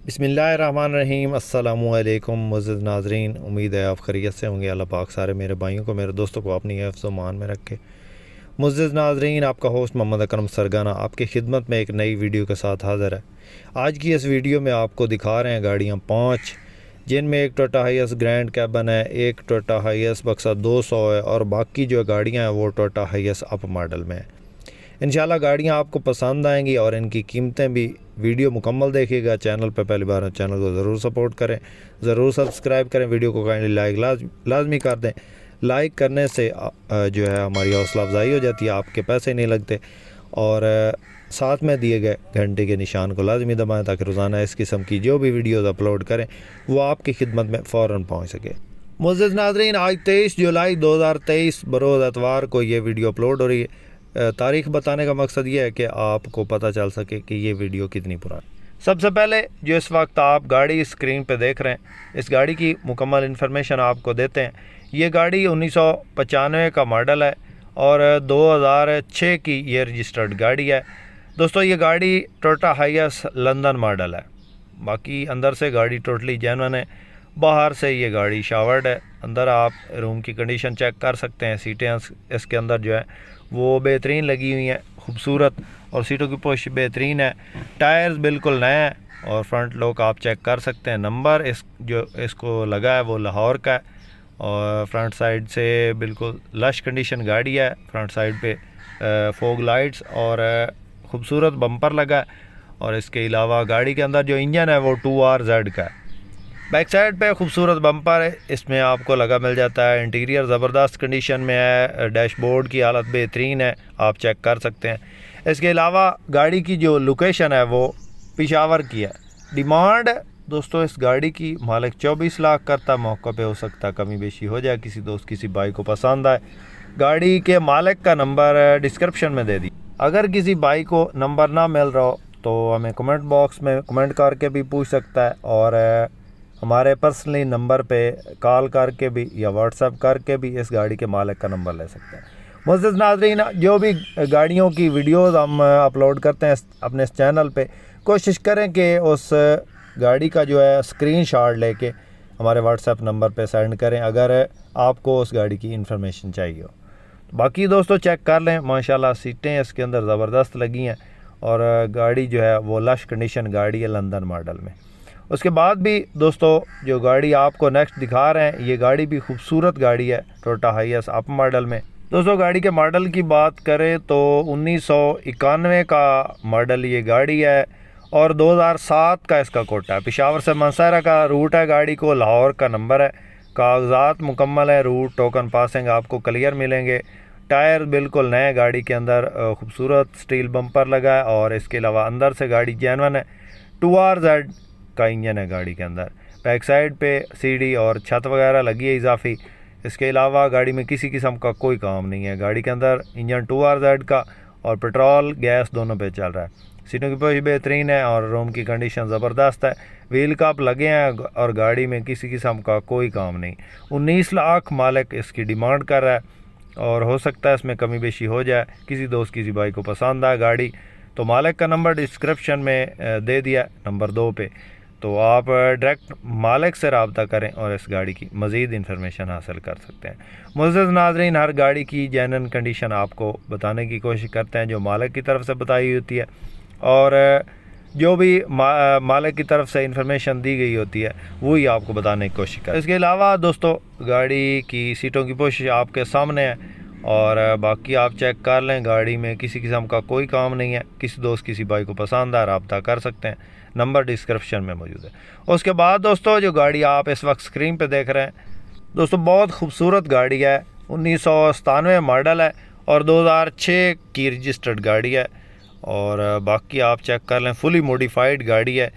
बिस्मिल्लाहिर्रहमानिर्रहीम। अस्सलामुअलैकुम मुअज़्ज़िज़ नाज़रीन, उम्मीद है आप खैरियत से होंगे। अल्लाह पाक सारे मेरे भाइयों को, मेरे दोस्तों को अपनी हिफ्ज़ व मान में रखे। मुअज़्ज़िज़ नाज़रीन, आपका होस्ट मोहम्मद अकरम सरगाना आपकी खिदमत में एक नई वीडियो के साथ हाज़िर है। आज की इस वीडियो में आपको दिखा रहे हैं गाड़ियाँ 5, जिनमें एक टोयोटा हाइएस ग्रैंड कैबन है, एक टोयोटा हाइएस बक्सा 200 है और बाकी जो गाड़ियाँ हैं वो टोयोटा हाइएस अप मॉडल में है। इंशाल्लाह गाड़ियाँ आपको पसंद आएंगी और इनकी कीमतें भी। वीडियो मुकम्मल देखिएगा। चैनल पर पहली बार है, चैनल को ज़रूर सपोर्ट करें, ज़रूर सब्सक्राइब करें। वीडियो को काइंडली लाइक लाजमी कर दें। लाइक करने से जो है हमारी हौसला अफजाई हो जाती है, आपके पैसे नहीं लगते। और साथ में दिए गए घंटे के निशान को लाजमी दबाएँ ताकि रोज़ाना इस किस्म की जो भी वीडियोज़ अपलोड करें वो आपकी खिदमत में फ़ौरन पहुँच सके। मुअज़्ज़िज़ नाज़रीन, आज 23 जुलाई 2023 बरोज़ एतवार को ये वीडियो अपलोड हो रही है। तारीख़ बताने का मकसद ये है कि आपको पता चल सके कि ये वीडियो कितनी पुरानी। सबसे पहले जो इस वक्त आप गाड़ी स्क्रीन पे देख रहे हैं, इस गाड़ी की मुकम्मल इन्फॉर्मेशन आपको देते हैं। ये गाड़ी 1995 का मॉडल है और 2006 की ये रजिस्टर्ड गाड़ी है। दोस्तों, ये गाड़ी टोयोटा हाइएस लंदन मॉडल है। बाकी अंदर से गाड़ी टोटली जेन्युइन है। बाहर से ये गाड़ी शावर्ड है। अंदर आप रूम की कंडीशन चेक कर सकते हैं। सीटें इसके अंदर जो है वो बेहतरीन लगी हुई हैं, खूबसूरत, और सीटों की पोश बेहतरीन है। टायर्स बिल्कुल नए हैं और फ्रंट लॉक आप चेक कर सकते हैं। नंबर इसको लगा है वो लाहौर का है और फ्रंट साइड से बिल्कुल लश कंडीशन गाड़ी है। फ्रंट साइड पे फॉग लाइट्स और ख़ूबसूरत बम्पर लगा है। और इसके अलावा गाड़ी के अंदर जो इंजन है वो 2RZ का है। बैक साइड पे खूबसूरत बम्पर है, इसमें आपको लगा मिल जाता है। इंटीरियर ज़बरदस्त कंडीशन में है। डैशबोर्ड की हालत बेहतरीन है, आप चेक कर सकते हैं। इसके अलावा गाड़ी की जो लोकेशन है वो पेशावर की है। डिमांड दोस्तों इस गाड़ी की मालिक 24 लाख करता। मौका पे हो सकता है कमी बेशी हो जाए, किसी दोस्त किसी भाई को पसंद आए। गाड़ी के मालिक का नंबर डिस्क्रिप्शन में दे दी। अगर किसी भाई को नंबर ना मिल रहा हो तो हमें कमेंट बॉक्स में कमेंट करके भी पूछ सकता है और हमारे पर्सनली नंबर पे कॉल करके भी या व्हाट्सएप करके भी इस गाड़ी के मालिक का नंबर ले सकते हैं। मुअज़्ज़िज़ नाज़रीन, जो भी गाड़ियों की वीडियोस हम अपलोड करते हैं अपने इस चैनल पे, कोशिश करें कि उस गाड़ी का जो है स्क्रीनशॉट लेके हमारे व्हाट्सएप नंबर पे सेंड करें अगर आपको उस गाड़ी की इन्फॉर्मेशन चाहिए हो। बाकी दोस्तों चेक कर लें, माशाल्लाह सीटें इसके अंदर ज़बरदस्त लगी हैं और गाड़ी जो है वो लश कंडीशन गाड़ी है लंदन मॉडल में। उसके बाद भी दोस्तों जो गाड़ी आपको नेक्स्ट दिखा रहे हैं, ये गाड़ी भी खूबसूरत गाड़ी है टोयोटा हाइएस अप मॉडल में। दोस्तों गाड़ी के मॉडल की बात करें तो 1991 का मॉडल ये गाड़ी है और 2007 का इसका कोटा है। पेशावर से मंसारा का रूट है, गाड़ी को लाहौर का नंबर है। कागजात मुकम्मल है, रूट टोकन पासिंग आपको क्लियर मिलेंगे। टायर बिल्कुल नए गाड़ी के अंदर, खूबसूरत स्टील बम्पर लगा है और इसके अलावा अंदर से गाड़ी जेन्युइन है। 2RZ का इंजन है गाड़ी के अंदर। बैक साइड पे सीढ़ी और छत वगैरह लगी है इजाफी। इसके अलावा गाड़ी में किसी किस्म का कोई काम नहीं है। गाड़ी के अंदर इंजन 2RZ का और पेट्रोल गैस दोनों पे चल रहा है। सीटों की पोजीशन बेहतरीन है और रूम की कंडीशन ज़बरदस्त है। व्हील कप लगे हैं और गाड़ी में किसी किस्म का कोई काम नहीं। 19 लाख मालिक इसकी डिमांड कर रहा है और हो सकता है इसमें कमी बेशी हो जाए। किसी दोस्त किसी भाई को पसंद आए गाड़ी तो मालिक का नंबर डिस्क्रिप्शन में दे दिया नंबर 2 पे, तो आप डायरेक्ट मालिक से रब्ता करें और इस गाड़ी की मज़ीद इन्फॉर्मेशन हासिल कर सकते हैं। मुअज़्ज़िज़ नाज़रीन, हर गाड़ी की जेन्युइन कंडीशन आपको बताने की कोशिश करते हैं जो मालिक की तरफ से बताई होती है और जो भी मालिक की तरफ से इन्फॉर्मेशन दी गई होती है वही आपको बताने की कोशिश करें। इसके अलावा दोस्तों गाड़ी की सीटों की पोजीशन आपके सामने है और बाकी आप चेक कर लें। गाड़ी में किसी किस्म का कोई काम नहीं है। किसी दोस्त किसी भाई को पसंद है रब्ता कर सकते हैं, नंबर डिस्क्रिप्शन में मौजूद है। उसके बाद दोस्तों जो गाड़ी आप इस वक्त स्क्रीन पे देख रहे हैं दोस्तों बहुत खूबसूरत गाड़ी है। 1997 मॉडल है और 2006 की रजिस्टर्ड गाड़ी है और बाकी आप चेक कर लें, फुली मॉडिफाइड गाड़ी है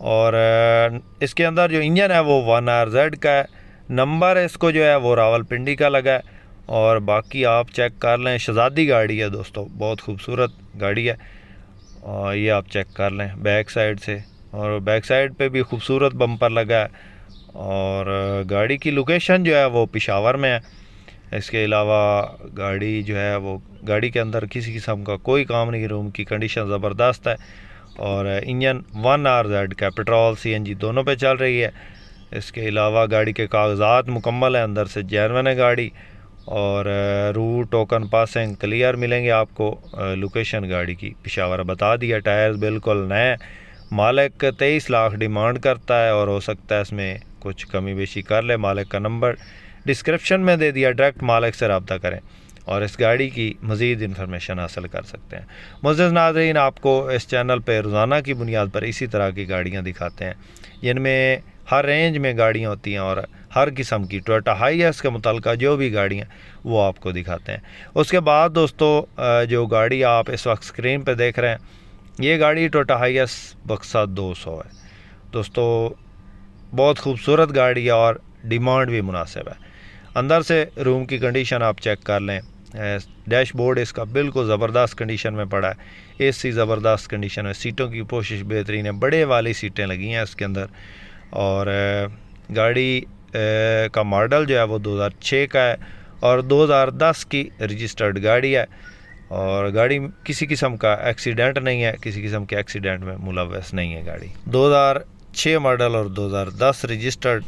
और इसके अंदर जो इंजन है वो 1RZ का है। नंबर इसको जो है वो रावलपिंडी का लगा है और बाकी आप चेक कर लें, शहजादी गाड़ी है दोस्तों, बहुत खूबसूरत गाड़ी है और ये आप चेक कर लें बैक साइड से। और बैक साइड पे भी खूबसूरत बम्पर लगा है और गाड़ी की लोकेशन जो है वो पेशावर में है। इसके अलावा गाड़ी जो है वो गाड़ी के अंदर किसी किस्म का कोई काम नहीं, रूम की कंडीशन ज़बरदस्त है और इंजन 1RZ का पेट्रोल CNG दोनों पे चल रही है। इसके अलावा गाड़ी के कागजात मुकम्मल है, अंदर से जेन्युइन है गाड़ी, और रूट टोकन पासिंग क्लियर मिलेंगे आपको। लोकेशन गाड़ी की पेशावर बता दिया। टायर बिल्कुल नए, मालिक 23 लाख डिमांड करता है और हो सकता है इसमें कुछ कमी बेशी कर ले। मालिक का नंबर डिस्क्रिप्शन में दे दिया, डायरेक्ट मालिक से रब्ता करें और इस गाड़ी की मज़ीद इन्फॉर्मेशन हासिल कर सकते हैं। मुअज़्ज़ज़ नाज़रीन, आपको इस चैनल पर रोज़ाना की बुनियाद पर इसी तरह की गाड़ियाँ दिखाते हैं जिनमें हर रेंज में गाड़ियाँ होती हैं और हर किस्म की टोयोटा हाईएस के मुताल्लिक़ जो भी गाड़ियाँ वो आपको दिखाते हैं। उसके बाद दोस्तों, जो गाड़ी आप इस वक्त स्क्रीन पर देख रहे हैं, ये गाड़ी टोयोटा हाईएस बक्सा 200 है। दोस्तों बहुत खूबसूरत गाड़ी है और डिमांड भी मुनासिब है। अंदर से रूम की कंडीशन आप चेक कर लें। डैशबोर्ड इसका बिल्कुल ज़बरदस्त कंडीशन में पड़ा है। AC ज़बरदस्त कंडीशन है। सीटों की पोशिश बेहतरीन है, बड़े वाली सीटें लगी हैं इसके अंदर। और गाड़ी का मॉडल जो है वो 2006 का है और 2010 की रजिस्टर्ड गाड़ी है। और गाड़ी किसी किस्म का एक्सीडेंट नहीं है, किसी किस्म के एक्सीडेंट में मुलव्वस नहीं है गाड़ी। 2006 मॉडल और 2010 रजिस्टर्ड,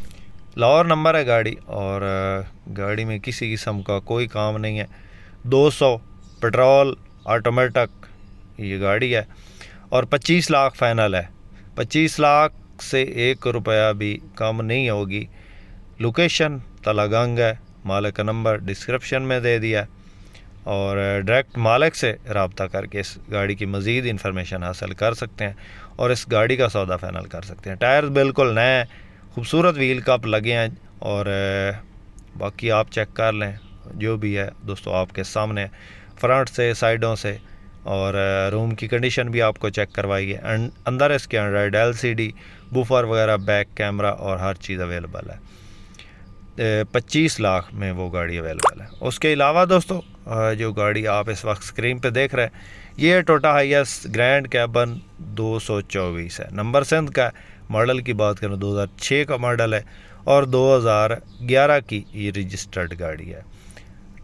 लाहौर नंबर है गाड़ी। और गाड़ी में किसी किस्म का कोई काम नहीं है। 200 पेट्रोल ऑटोमेटिक ये गाड़ी है और 25 लाख फाइनल है। 25 लाख से 1 रुपया भी कम नहीं होगी। लोकेशन तलागंग है। मालिक का नंबर डिस्क्रिप्शन में दे दिया और डायरेक्ट मालिक से रब्ता करके इस गाड़ी की मज़ीद इन्फॉर्मेशन हासिल कर सकते हैं और इस गाड़ी का सौदा फाइनल कर सकते हैं। टायर बिल्कुल नए, खूबसूरत व्हील कप लगे हैं और बाकी आप चेक कर लें जो भी है दोस्तों आपके सामने, फ्रंट से, साइडों से। और रूम की कंडीशन भी आपको चेक करवाई है। अंदर इसके एंड्रॉयड LCD बूफर वगैरह, बैक कैमरा और हर चीज़ अवेलेबल है। 25 लाख में वो गाड़ी अवेलेबल है। उसके अलावा दोस्तों, जो गाड़ी आप इस वक्त स्क्रीन पे देख रहे हैं, ये टोयोटा हाईएस ग्रैंड कैबन 224 है। नंबर सिंध का, मॉडल की बात करें 2006 का मॉडल है और 2011 की ये रजिस्टर्ड गाड़ी है।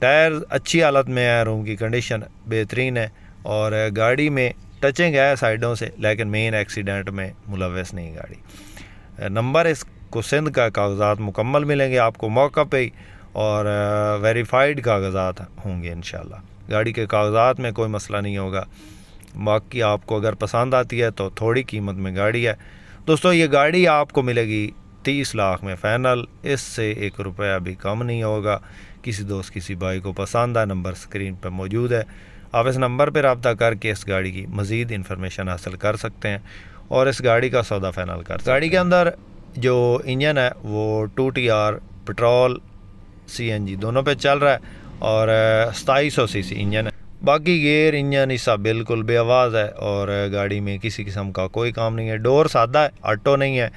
टायर अच्छी हालत में है, रूम की कंडीशन बेहतरीन है और गाड़ी में टचिंग है साइडों से, लेकिन मेन एक्सीडेंट में मुलव्वस नहीं गाड़ी। नंबर इसको सिंध का, कागजात मुकम्मल मिलेंगे आपको मौका पे ही और वेरीफाइड कागजात होंगे इंशाल्लाह। गाड़ी के कागजात में कोई मसला नहीं होगा। बाकी आपको अगर पसंद आती है तो थोड़ी कीमत में गाड़ी है। दोस्तों ये गाड़ी आपको मिलेगी 30 लाख में फ़ाइनल, इससे 1 रुपया भी कम नहीं होगा। किसी दोस्त किसी भाई को पसंद आए, नंबर स्क्रीन पर मौजूद है, आप इस नंबर पर रब्ता करके इस गाड़ी की मज़ीद इन्फॉर्मेशन हासिल कर सकते हैं और इस गाड़ी का सौदा फाइनल कर सकते हैं। गाड़ी के अंदर जो इंजन है वो 2TR पेट्रोल CNG दोनों पे चल रहा है और 2700 cc इंजन है। बाकी गेयर इंजन हिस्सा बिल्कुल बेआवाज़ है और गाड़ी में किसी किस्म का कोई काम नहीं है। डोर सादा है, ऑटो नहीं है।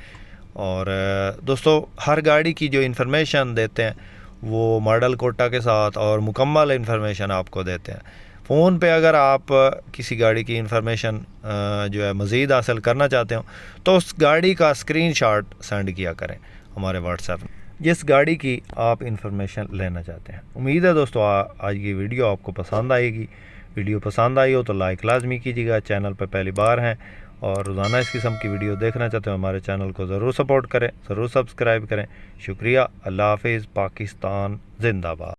और दोस्तों हर गाड़ी की जो इन्फॉर्मेशन देते हैं वो मॉडल कोटा के साथ और मुकम्मल इन्फॉर्मेशन आपको देते हैं। फ़ोन पे अगर आप किसी गाड़ी की इन्फॉर्मेशन जो है मज़ीद हासिल करना चाहते हो तो उस गाड़ी का स्क्रीनशॉट सेंड किया करें हमारे व्हाट्सएप में, जिस गाड़ी की आप इन्फॉर्मेशन लेना चाहते हैं। उम्मीद है दोस्तों आज की वीडियो आपको पसंद आएगी। वीडियो पसंद आई हो तो लाइक लाजमी कीजिएगा। चैनल पर पहली बार हैं और रोज़ाना इस किस्म की वीडियो देखना चाहते हो हमारे चैनल को ज़रूर सपोर्ट करें, ज़रूर सब्सक्राइब करें। शुक्रिया। अल्लाह हाफिज़। पाकिस्तान जिंदाबाद।